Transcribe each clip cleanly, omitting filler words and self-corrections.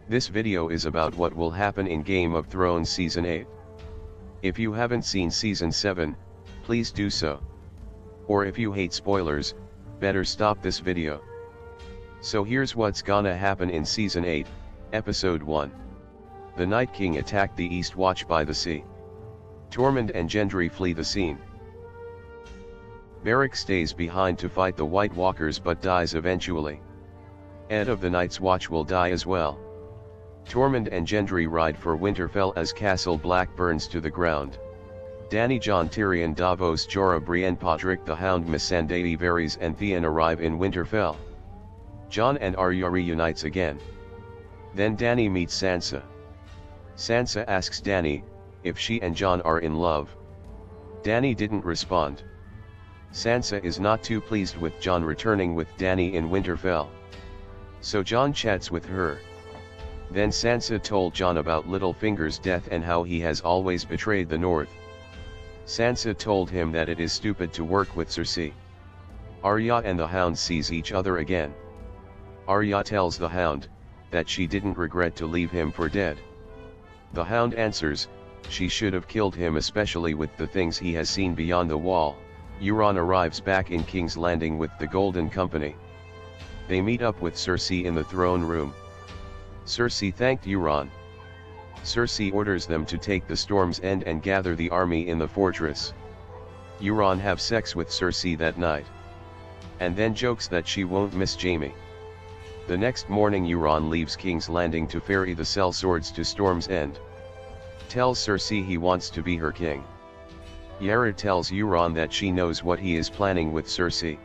This video is about what will happen in Game of Thrones Season 8. If you haven't seen Season 7, please do so. Or if you hate spoilers, better stop this video. So here's what's gonna happen in Season 8, Episode 1. The Night King attacked the East Watch by the sea. Tormund and Gendry flee the scene. Beric stays behind to fight the White Walkers but dies eventually. Ed of the Night's Watch will die as well. Tormund and Gendry ride for Winterfell as Castle Black burns to the ground. Dany, Jon, Tyrion, Davos, Jorah, Brienne, Podrick the Hound, Missandei, Varys and Theon arrive in Winterfell. Jon and Arya reunites again. Then Dany meets Sansa. Sansa asks Dany if she and Jon are in love. Dany didn't respond. Sansa is not too pleased with Jon returning with Dany in Winterfell. So Jon chats with her. Then Sansa told Jon about Littlefinger's death and how he has always betrayed the North. Sansa told him that it is stupid to work with Cersei. Arya and the Hound sees each other again. Arya tells the Hound that she didn't regret to leave him for dead. The Hound answers, she should have killed him, especially with the things he has seen beyond the wall. Euron arrives back in King's Landing with the Golden Company. They meet up with Cersei in the throne room. Cersei thanked Euron. Cersei orders them to take the Storm's End and gather the army in the fortress. Euron have sex with Cersei that night. And then jokes that she won't miss Jaime. The next morning Euron leaves King's Landing to ferry the sellswords to Storm's End. Tells Cersei he wants to be her king. Yara tells Euron that she knows what he is planning with Cersei.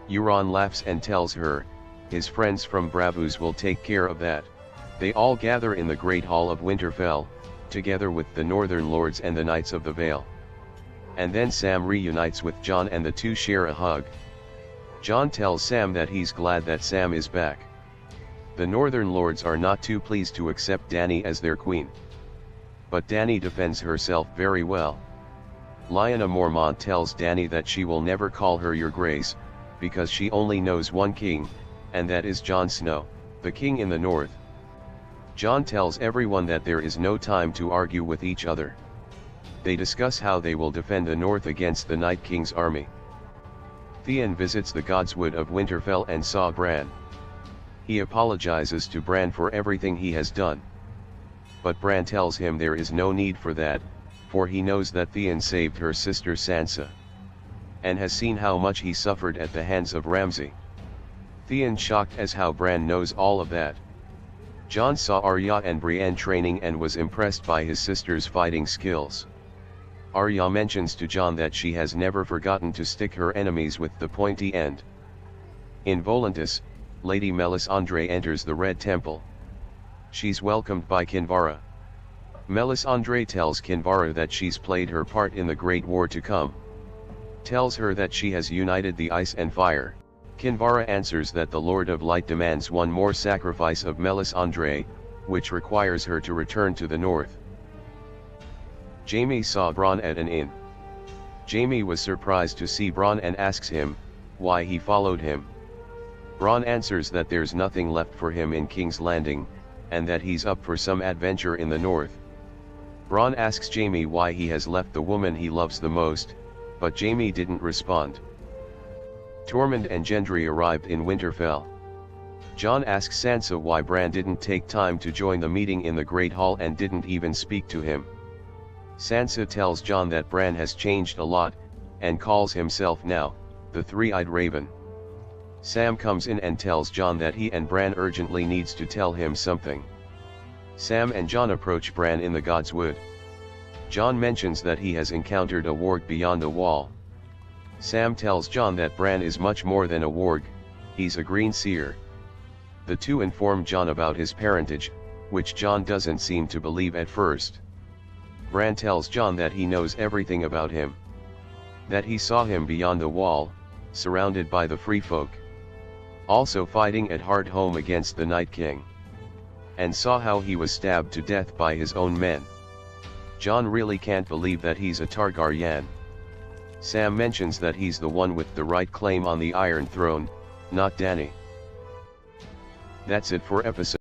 Euron laughs and tells her, his friends from Braavos will take care of that. They all gather in the Great Hall of Winterfell, together with the Northern Lords and the Knights of the Vale. And then Sam reunites with Jon and the two share a hug. Jon tells Sam that he's glad that Sam is back. The Northern Lords are not too pleased to accept Dany as their queen. But Dany defends herself very well. Lyanna Mormont tells Dany that she will never call her Your Grace, because she only knows one king, and that is Jon Snow, the king in the north. Jon tells everyone that there is no time to argue with each other. They discuss how they will defend the north against the Night King's army. Theon visits the Godswood of Winterfell and saw Bran. He apologizes to Bran for everything he has done. But Bran tells him there is no need for that, for he knows that Theon saved her sister Sansa. And has seen how much he suffered at the hands of Ramsay. Theon shocked as how Bran knows all of that. Jon saw Arya and Brienne training and was impressed by his sister's fighting skills. Arya mentions to Jon that she has never forgotten to stick her enemies with the pointy end. In Volantis, Lady Melisandre enters the Red Temple. She's welcomed by Kinvara. Melisandre tells Kinvara that she's played her part in the Great War to come. Tells her that she has united the ice and fire. Kinvara answers that the Lord of Light demands one more sacrifice of Melisandre, which requires her to return to the north. Jaime saw Bronn at an inn. Jaime was surprised to see Bronn and asks him why he followed him. Bronn answers that there's nothing left for him in King's Landing, and that he's up for some adventure in the north. Bronn asks Jaime why he has left the woman he loves the most, but Jaime didn't respond. Tormund and Gendry arrived in Winterfell. Jon asks Sansa why Bran didn't take time to join the meeting in the Great Hall and didn't even speak to him. Sansa tells Jon that Bran has changed a lot, and calls himself now, the Three-Eyed Raven. Sam comes in and tells Jon that he and Bran urgently needs to tell him something. Sam and Jon approach Bran in the Godswood. Jon mentions that he has encountered a warg beyond the wall. Sam tells Jon that Bran is much more than a warg, he's a green seer. The two inform Jon about his parentage, which Jon doesn't seem to believe at first. Bran tells Jon that he knows everything about him. That he saw him beyond the wall, surrounded by the free folk. Also fighting at Hardhome against the Night King. And saw how he was stabbed to death by his own men. Jon really can't believe that he's a Targaryen. Sam mentions that he's the one with the right claim on the Iron Throne, not Dany. That's it for episode